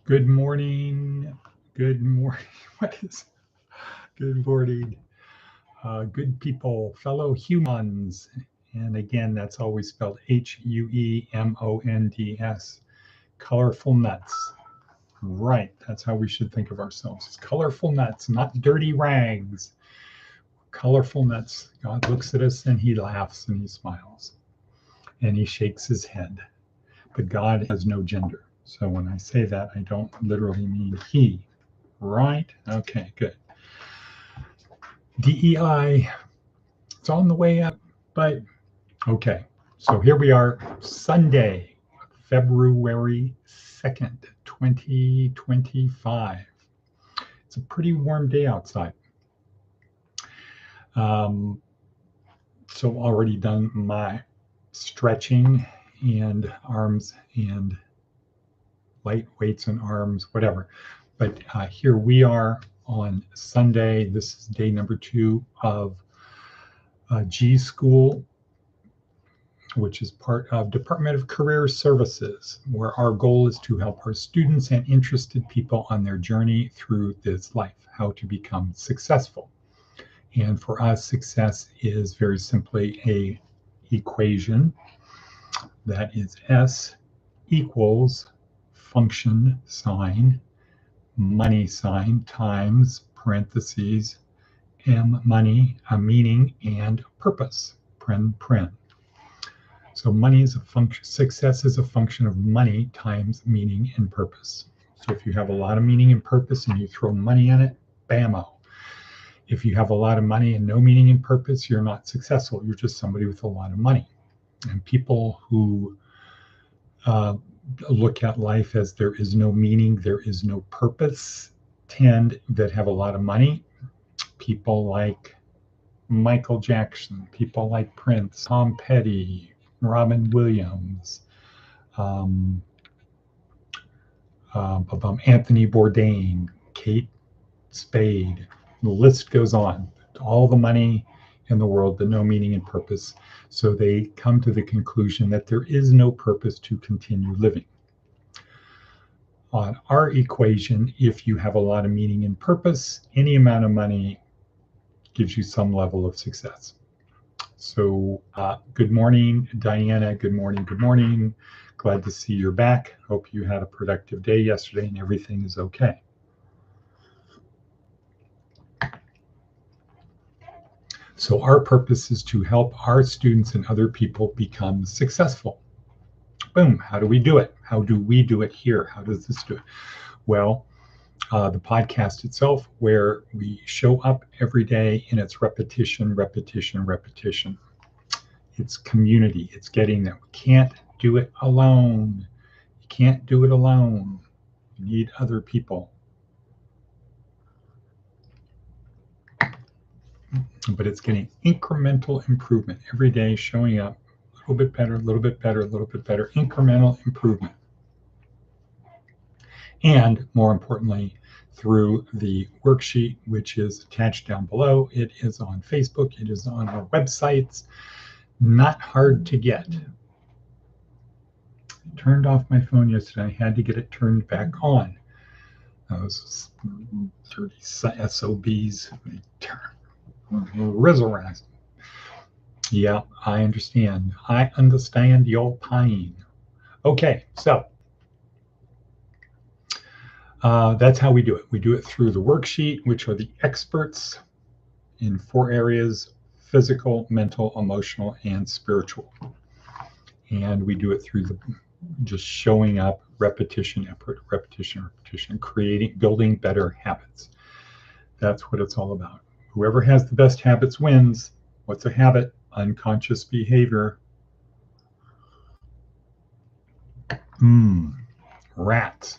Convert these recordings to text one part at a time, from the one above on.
Good morning. Good morning. What is good morning? Good people, fellow humans. And again, that's always spelled Huemonds. Colorful nuts. Right. That's how we should think of ourselves. As colorful nuts, not dirty rags. Colorful nuts. God looks at us and he laughs and he smiles and he shakes his head. But God has no gender. So when I say that, I don't literally mean he. Right? Okay, good. DEI, it's on the way up, but okay. So here we are, Sunday, February 2nd, 2025. It's a pretty warm day outside. So already done my stretching and arms and light weights and arms, whatever. But here we are on Sunday. This is day number 2 of G.school, which is part of Department of Career Services, where our goal is to help our students and interested people on their journey through this life, how to become successful. And for us, success is very simply a equation that is S equals function sign, money sign times parentheses, M money, a meaning, and purpose, pren. So money is a function, success is a function of money times meaning and purpose. So if you have a lot of meaning and purpose and you throw money in it, bammo. If you have a lot of money and no meaning and purpose, you're not successful. You're just somebody with a lot of money. And people who look at life as there is no meaning, there is no purpose, that have a lot of money. People like Michael Jackson, people like Prince, Tom Petty, Robin Williams, Anthony Bourdain, Kate Spade. The list goes on. All the money in the world, but no meaning and purpose. So they come to the conclusion that there is no purpose to continue living. On our equation, if you have a lot of meaning and purpose, any amount of money gives you some level of success. So good morning, Diana. Good morning. Good morning. Glad to see you're back. Hope you had a productive day yesterday and everything is okay. So our purpose is to help our students and other people become successful. Boom. How do we do it? How do we do it here? How does this do it? Well, the podcast itself, where we show up every day and it's repetition. It's community. It's getting that we can't do it alone. You can't do it alone. You need other people. But it's getting incremental improvement every day, showing up a little bit better, incremental improvement. And more importantly, through the worksheet, which is attached down below. It is on Facebook. It is on our websites. Not hard to get. I turned off my phone yesterday. I had to get it turned back on. Those 30 SOBs. Rizzle. Yeah, I understand. I understand your pain. Okay, so that's how we do it. We do it through the worksheet, which are the experts in 4 areas: physical, mental, emotional, and spiritual. And we do it through just showing up, repetition, building better habits. That's what it's all about. Whoever has the best habits wins. What's a habit? Unconscious behavior. Rats.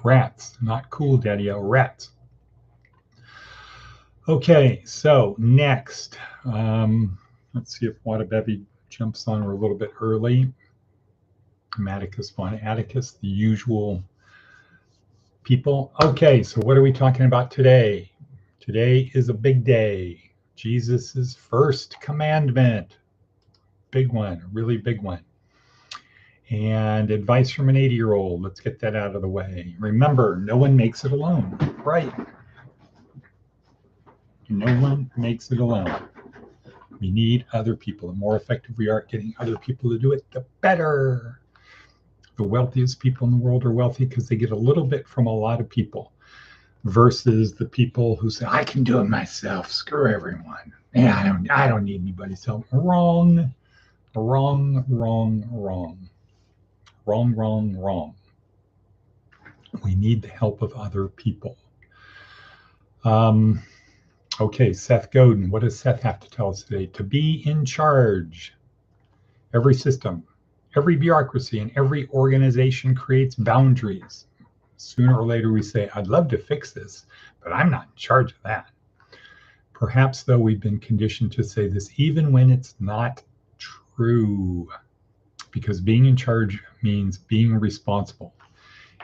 Rats. Not cool, Daddy-o. Rats. Okay, so next. Let's see if Wadabebi jumps on. We're a little bit early. Atticus von Atticus, the usual people. Okay, so what are we talking about today? Today is a big day. Jesus' first commandment. Big one, a really big one. And advice from an 80-year-old. Let's get that out of the way. Remember, no one makes it alone. Right. No one makes it alone. We need other people. The more effective we are at getting other people to do it, the better. The wealthiest people in the world are wealthy because they get a little bit from a lot of people, versus the people who say, I can do it myself. Screw everyone. Yeah, I don't need anybody's help. Wrong. Wrong, wrong, wrong. Wrong, wrong, wrong. We need the help of other people. Okay, Seth Godin. What does Seth have to tell us today? To be in charge. Every system, every bureaucracy, and every organization creates boundaries. Sooner or later we say, I'd love to fix this, but I'm not in charge of that. Perhaps, though, we've been conditioned to say this even when it's not true, because being in charge means being responsible.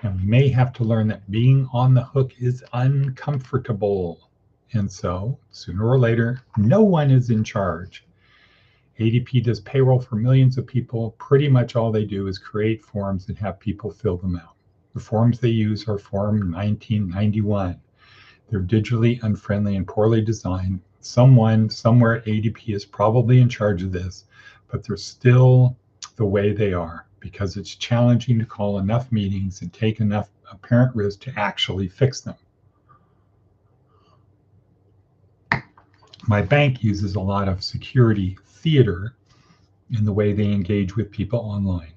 And we may have to learn that being on the hook is uncomfortable. And so, sooner or later, no one is in charge. ADP does payroll for millions of people. Pretty much all they do is create forms and have people fill them out. The forms they use are Form 1991. They're digitally unfriendly and poorly designed. Someone somewhere at ADP is probably in charge of this, but they're still the way they are because it's challenging to call enough meetings and take enough apparent risk to actually fix them. My bank uses a lot of security theater in the way they engage with people online.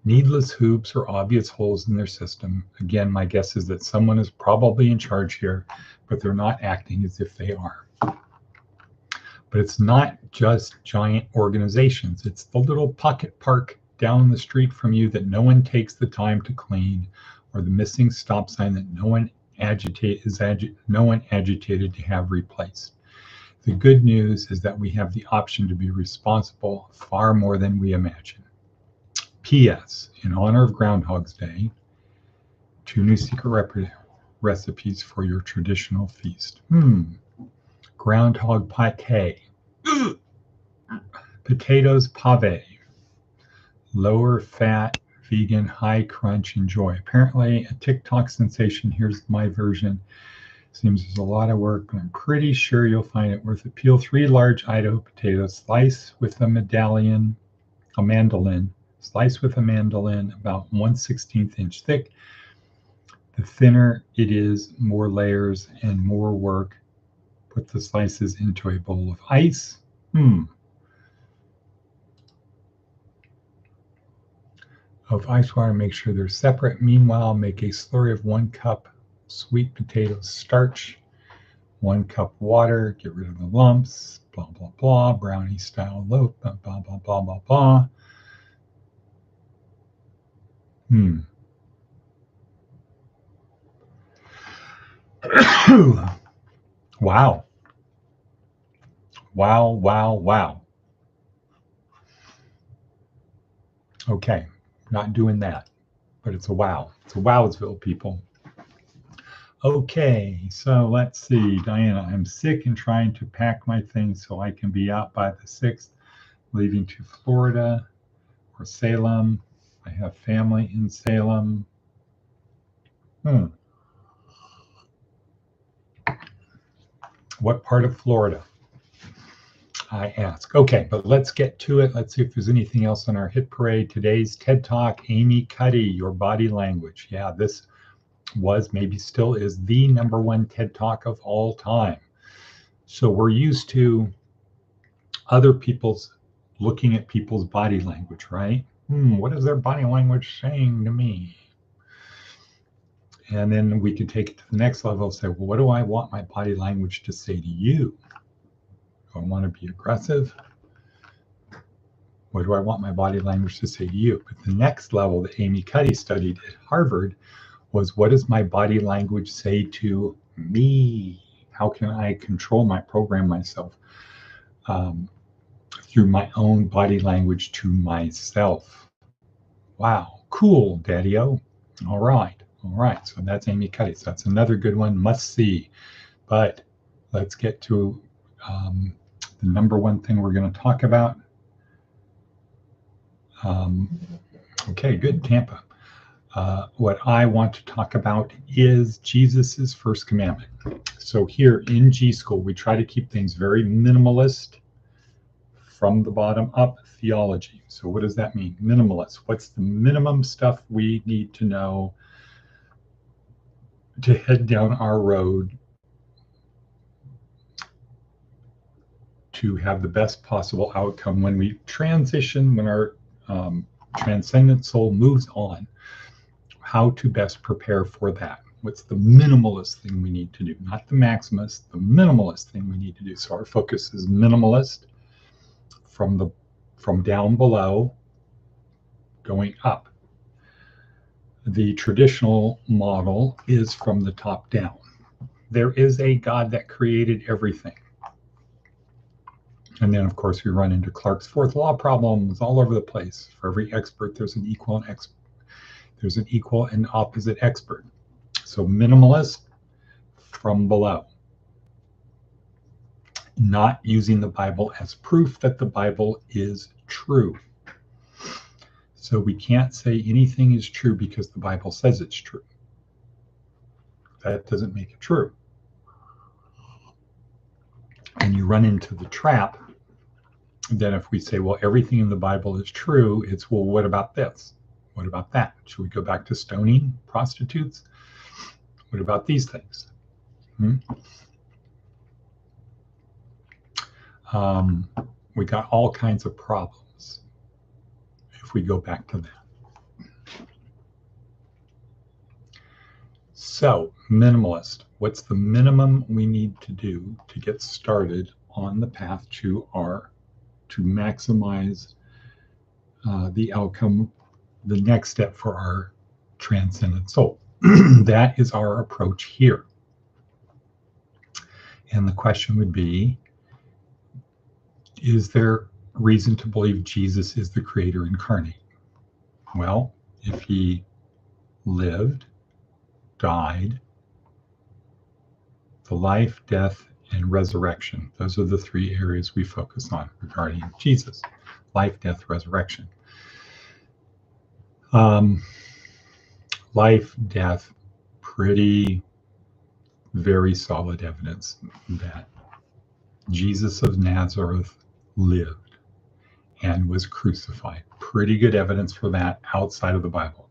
Needless hoops or obvious holes in their system. Again, my guess is that someone is probably in charge here, but they're not acting as if they are. But it's not just giant organizations. It's the little pocket park down the street from you that no one takes the time to clean, or the missing stop sign that no one agitated to have replaced. The good news is that we have the option to be responsible far more than we imagine. P.S. In honor of Groundhog's Day, 2 new secret recipes for your traditional feast. Groundhog pate. Potatoes pave. Lower fat, vegan, high crunch, enjoy. Apparently a TikTok sensation. Here's my version. Seems there's a lot of work, but I'm pretty sure you'll find it worth it. Peel 3 large Idaho potatoes, slice with a mandolin, about 1/16 inch thick. The thinner it is, more layers and more work. Put the slices into a bowl of ice. Of ice water, make sure they're separate. Meanwhile, make a slurry of 1 cup sweet potato starch, 1 cup water, get rid of the lumps, blah, blah, blah, brownie style loaf, blah, blah, blah, blah, blah, blah. Wow. Wow, wow, wow. Okay, not doing that, but it's a wow. It's a Wowsville, people. Okay, so let's see. Diana, I'm sick and trying to pack my things so I can be out by the 6th, leaving to Florida or Salem. I have family in Salem. What part of Florida? I ask. Okay, but let's get to it. Let's see if there's anything else on our hit parade. Today's TED Talk, Amy Cuddy, Your Body Language. Yeah, this was, maybe still is, the #1 TED Talk of all time. So we're used to other people's looking at people's body language, right? What is their body language saying to me? And then we can take it to the next level and say, well, what do I want my body language to say to you? Do I want to be aggressive? What do I want my body language to say to you? But the next level that Amy Cuddy studied at Harvard was, what does my body language say to me? How can I program myself through my own body language to myself? Wow, cool, Daddy-O. All right, so that's Amy Cuddy. So that's another good one, must see. But let's get to the #1 thing we're going to talk about. Okay, good, Tampa. What I want to talk about is Jesus's first commandment. So here in G.school, we try to keep things very minimalist, from the bottom up theology. So what does that mean? Minimalist. What's the minimum stuff we need to know to head down our road to have the best possible outcome when we transition, when our transcendent soul moves on? How to best prepare for that? What's the minimalist thing we need to do? Not the maximalist, the minimalist thing we need to do. So our focus is minimalist, from down below going up. The traditional model is from the top down. There is a God that created everything. And then, of course, we run into Clarke's fourth law problems all over the place. For every expert, there's an equal and opposite expert. So minimalist, from below. Not using the Bible as proof that the Bible is true. So we can't say anything is true because the Bible says it's true. That doesn't make it true. And you run into the trap that if we say, well, everything in the Bible is true, it's, well, what about this? What about that? Should we go back to stoning prostitutes? What about these things? We got all kinds of problems if we go back to that. So, minimalist. What's the minimum we need to do to get started on the path to maximize the outcome, the next step for our transcendent soul? That is our approach here. And the question would be, is there reason to believe Jesus is the creator incarnate? Well, if he lived, died, the life, death, and resurrection, those are the three areas we focus on regarding Jesus: life, death, resurrection. Life, death, very solid evidence that Jesus of Nazareth lived and was crucified. Pretty good evidence for that outside of the Bible.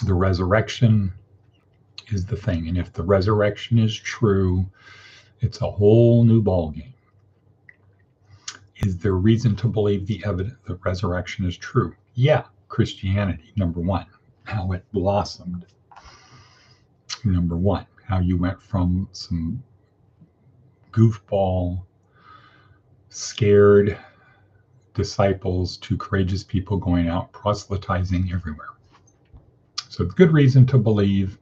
The resurrection is the thing. And if the resurrection is true, it's a whole new ballgame. Is there reason to believe the resurrection is true? Yeah. Christianity, number one. How it blossomed. Number one. How you went from some goofball, scared disciples to courageous people going out proselytizing everywhere. So good reason to believe,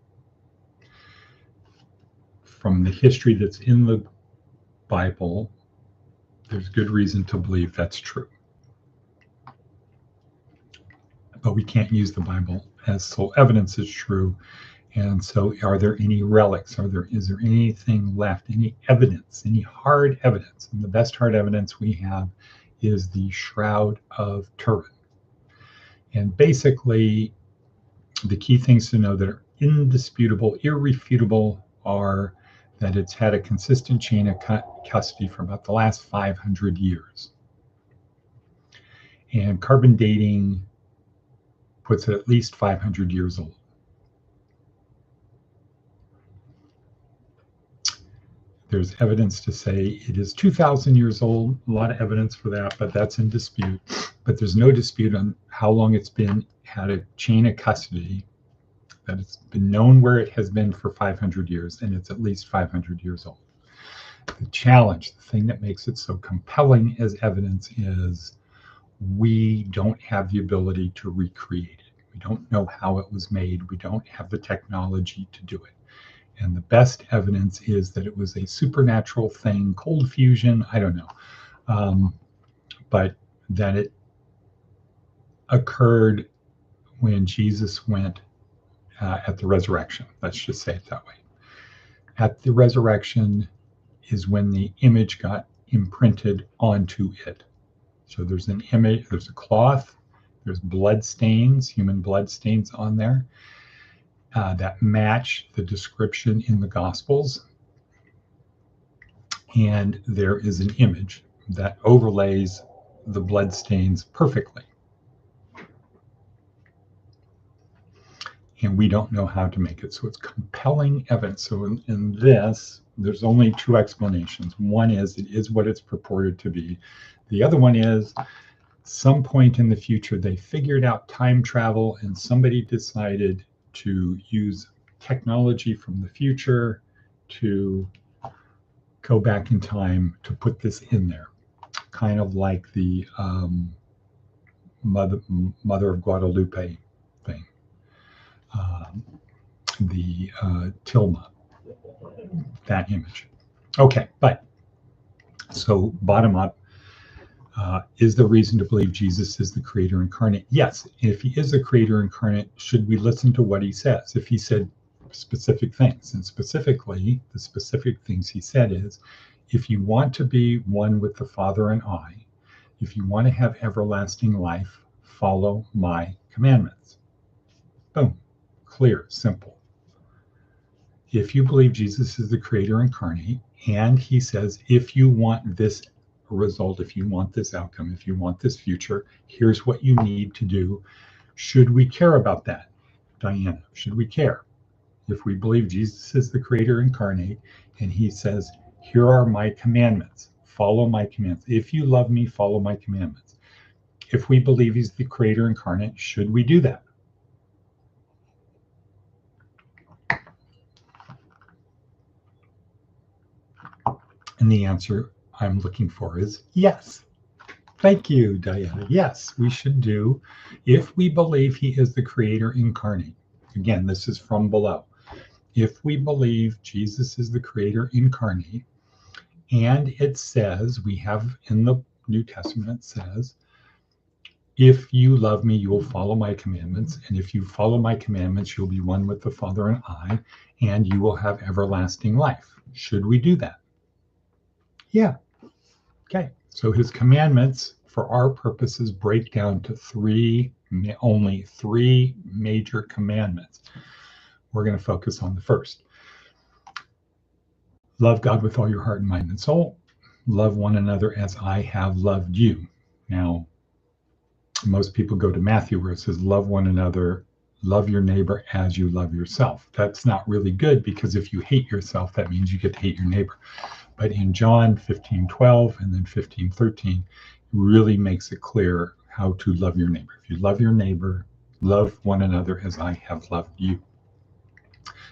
from the history that's in the Bible, there's good reason to believe that's true. But we can't use the Bible as sole evidence it's true. And so are there any relics? Is there anything left? Any evidence, any hard evidence? And the best hard evidence we have is the Shroud of Turin. And basically, the key things to know that are indisputable, irrefutable, are that it's had a consistent chain of custody for about the last 500 years. And carbon dating puts it at least 500 years old. There's evidence to say it is 2,000 years old. A lot of evidence for that, but that's in dispute. But there's no dispute on how long it's been had a chain of custody, that it's been known where it has been for 500 years, and it's at least 500 years old. The challenge, the thing that makes it so compelling as evidence, is we don't have the ability to recreate it. We don't know how it was made. We don't have the technology to do it. And the best evidence is that it was a supernatural thing, cold fusion, I don't know, but that it occurred when Jesus went at the resurrection. Let's just say it that way. At the resurrection is when the image got imprinted onto it. So there's an image, there's a cloth, there's blood stains, human blood stains on there that match the description in the Gospels. And there is an image that overlays the blood stains perfectly. And we don't know how to make it. So it's compelling evidence. So in this, there's only two explanations. One is it is what it's purported to be. The other one is some point in the future, they figured out time travel and somebody decided to use technology from the future to go back in time to put this in there. Kind of like the Mother of Guadalupe thing. The tilma, that image. Okay, but so bottom up, is the reason to believe Jesus is the creator incarnate? Yes. If he is the creator incarnate, should we listen to what he says? If he said specific things, and specifically, the specific things he said is, if you want to be one with the Father and I, if you want to have everlasting life, follow my commandments. Boom. Clear, simple. If you believe Jesus is the creator incarnate, and he says, if you want this result, if you want this outcome, if you want this future, here's what you need to do. Should we care about that, Diana? Should we care? If we believe Jesus is the creator incarnate, and he says, here are my commandments, follow my commandments. If you love me, follow my commandments. If we believe he's the creator incarnate, should we do that? And the answer I'm looking for is yes. Thank you, Diana. Yes, we should do if we believe he is the creator incarnate. Again, this is from below. If we believe Jesus is the creator incarnate, and it says, we have in the New Testament, it says, if you love me, you will follow my commandments. And if you follow my commandments, you'll be one with the Father and I, and you will have everlasting life. Should we do that? Yeah. Okay. So his commandments, for our purposes, break down to only three major commandments. We're going to focus on the first. Love God with all your heart and mind and soul. Love one another as I have loved you. Now, most people go to Matthew where it says, love one another, love your neighbor as you love yourself. That's not really good, because if you hate yourself, that means you get to hate your neighbor. But in John 15:12 and then 15:13, really makes it clear how to love your neighbor. If you love your neighbor, love one another as I have loved you,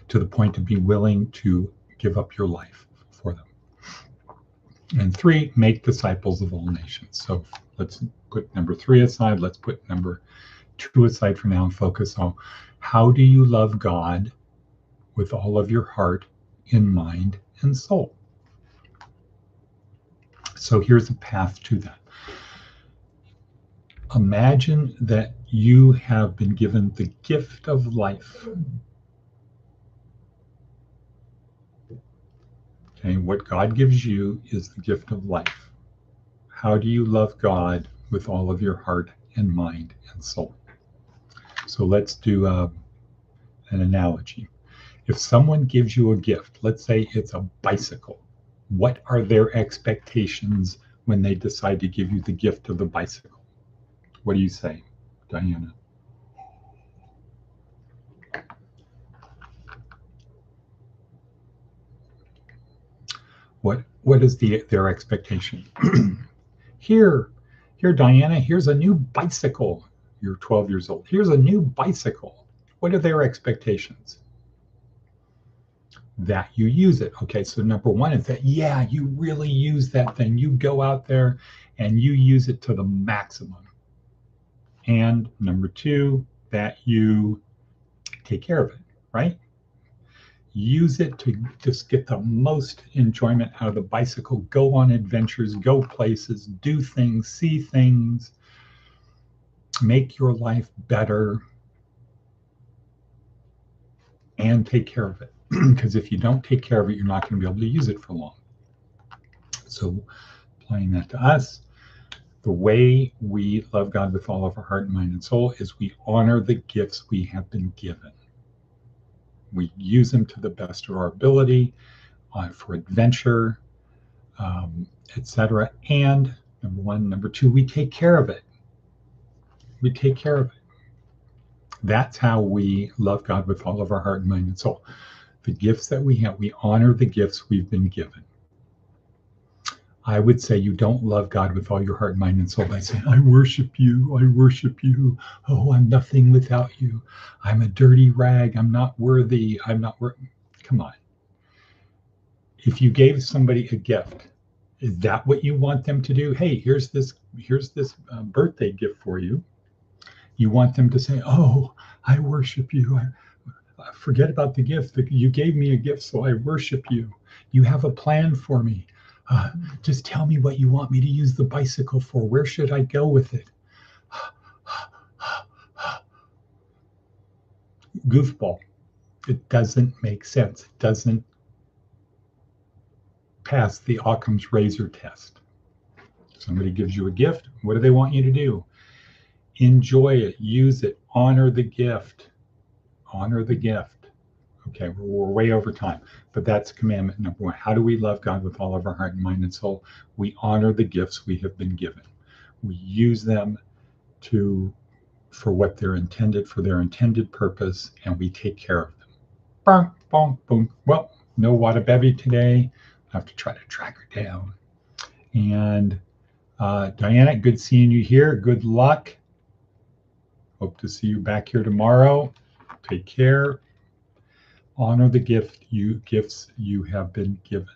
to the point to be willing to give up your life for them. And 3, make disciples of all nations. So let's put number 3 aside. Let's put number 2 aside for now and focus on how do you love God with all of your heart and mind and soul. So here's a path to that. Imagine that you have been given the gift of life. Okay, what God gives you is the gift of life. How do you love God with all of your heart and mind and soul? So let's do an analogy. If someone gives you a gift, let's say it's a bicycle, what are their expectations when they decide to give you the gift of the bicycle? What do you say, Diana? What is their expectation? Here, Diana, here's a new bicycle. You're 12 years old. Here's a new bicycle. What are their expectations? That you use it. Okay, so number 1 is that, yeah, you really use that thing. You go out there and you use it to the maximum. And number 2, that you take care of it, right? Use it to just get the most enjoyment out of the bicycle. Go on adventures, go places, do things, see things, make your life better, and take care of it. Because if you don't take care of it, you're not going to be able to use it for long. So applying that to us, The way we love God with all of our heart, mind, and soul is we honor the gifts we have been given. We use them to the best of our ability for adventure, etc. And number one, number two, we take care of it. We take care of it. That's how we love God with all of our heart, mind, and soul. The gifts that we have, we honor the gifts we've been given. I would say you don't love God with all your heart, mind, and soul by saying, I worship you, I worship you. Oh, I'm nothing without you. I'm a dirty rag. I'm not worthy. I'm not worthy. Come on. If you gave somebody a gift, is that what you want them to do? Hey, here's this birthday gift for you. You want them to say, oh, I worship you. I forget about the gift. You gave me a gift, so I worship you. You have a plan for me. Just tell me what you want me to use the bicycle for. Where should I go with it? Goofball. It doesn't make sense. It doesn't pass the Occam's razor test. Somebody gives you a gift. What do they want you to do? Enjoy it. Use it. Honor the gift. Honor the gift. Okay, we're way over time, but that's commandment number one. How do we love God with all of our heart and mind and soul? We honor the gifts we have been given. We use them for what they're intended, for their intended purpose, and we take care of them. Boom, boom, boom. Well, no water bevy today. I have to try to track her down. And Diana, good seeing you here. Good luck. Hope to see you back here tomorrow. Take care. Honor the gifts you have been given.